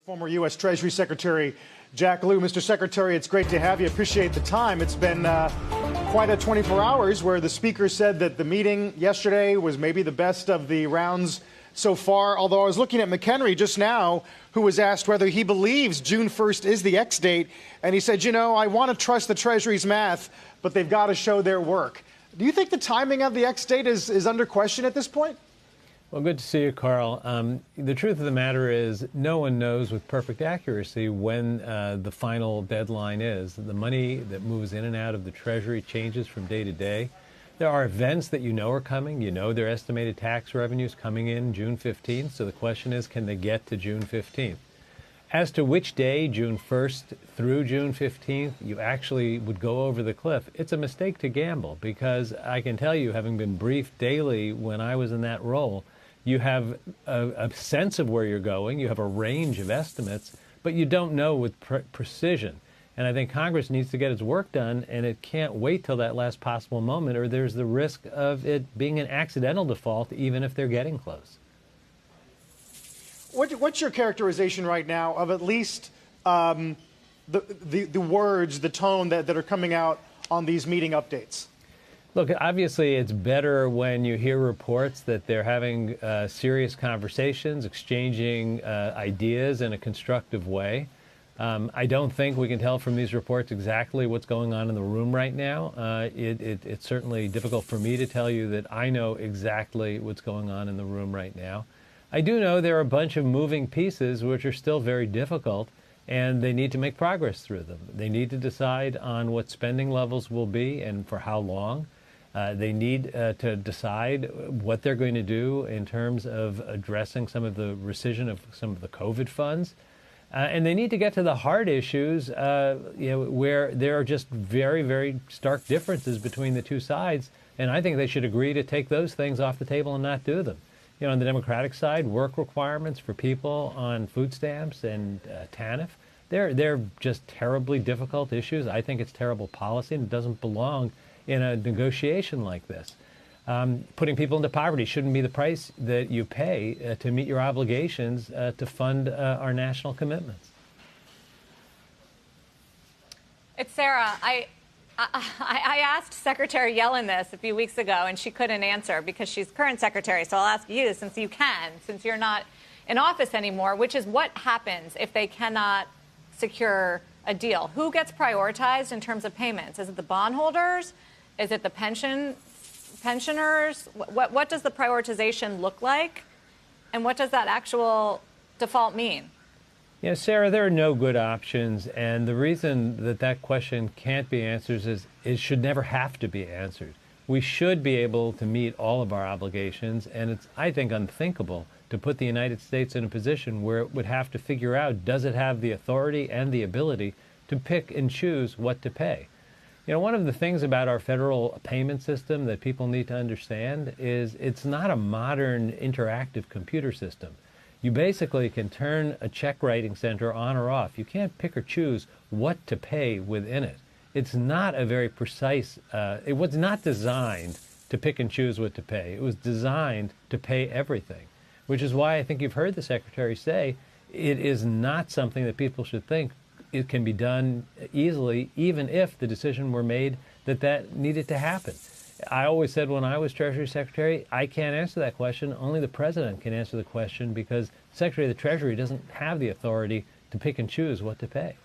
Former U.S. Treasury Secretary Jack Lew. Mr. Secretary, it's great to have you. Appreciate the time. It's been quite a 24 hours where the speaker said that the meeting yesterday was maybe the best of the rounds so far. Although I was looking at McHenry just now, who was asked whether he believes June 1st is the X date. And he said, you know, I want to trust the Treasury's math, but they've got to show their work. Do you think the timing of the X date is under question at this point? Well, good to see you, Carl. The truth of the matter is no one knows with perfect accuracy when the final deadline is. The money that moves in and out of the Treasury changes from day to day. There are events that you know are coming. You know their estimated tax revenues coming in June 15th. So the question is, can they get to June 15th? As to which day, June 1st through June 15th, you actually would go over the cliff, it's a mistake to gamble because I can tell you, having been briefed daily when I was in that role, you have a sense of where you're going. You have a range of estimates, but you don't know with precision. And I think Congress needs to get its work done, and it can't wait till that last possible moment, or there's the risk of it being an accidental default, even if they're getting close. What's your characterization right now of at least the words, the tone that are coming out on these meeting updates? Look, obviously, it's better when you hear reports that they're having serious conversations, exchanging ideas in a constructive way. I don't think we can tell from these reports exactly what's going on in the room right now. It's certainly difficult for me to tell you that I know exactly what's going on in the room right now. I do know there are a bunch of moving pieces which are still very difficult, and they need to make progress through them. They need to decide on what spending levels will be and for how long. They need to decide what they're going to do in terms of addressing some of the rescission of some of the COVID funds. And they need to get to the hard issues where there are just very, very stark differences between the two sides. And I think they should agree to take those things off the table and not do them. You know, on the Democratic side, work requirements for people on food stamps and TANF, they're just terribly difficult issues. I think it's terrible policy and it doesn't belong in a negotiation like this. Putting people into poverty shouldn't be the price that you pay to meet your obligations to fund our national commitments. It's Sarah. I asked Secretary Yellen this a few weeks ago, and she couldn't answer because she's current secretary. So I'll ask you, since you can, since you're not in office anymore, which is what happens if they cannot secure a deal? Who gets prioritized in terms of payments? Is it the bondholders? Is it the pensioners? What does the prioritization look like? And what does that actual default mean? Yeah, Sarah, there are no good options. And the reason that question can't be answered is it should never have to be answered. We should be able to meet all of our obligations. And it's, I think, unthinkable to put the United States in a position where it would have to figure out, does it have the authority and the ability to pick and choose what to pay? You know, one of the things about our federal payment system that people need to understand is it's not a modern interactive computer system. You basically can turn a check writing center on or off. You can't pick or choose what to pay within it. It's not a very precise, it was not designed to pick and choose what to pay. It was designed to pay everything, which is why I think you've heard the Secretary say it is not something that people should think it can be done easily, even if the decision were made that needed to happen. I always said when I was Treasury Secretary, I can't answer that question. Only the President can answer the question because the Secretary of the Treasury doesn't have the authority to pick and choose what to pay.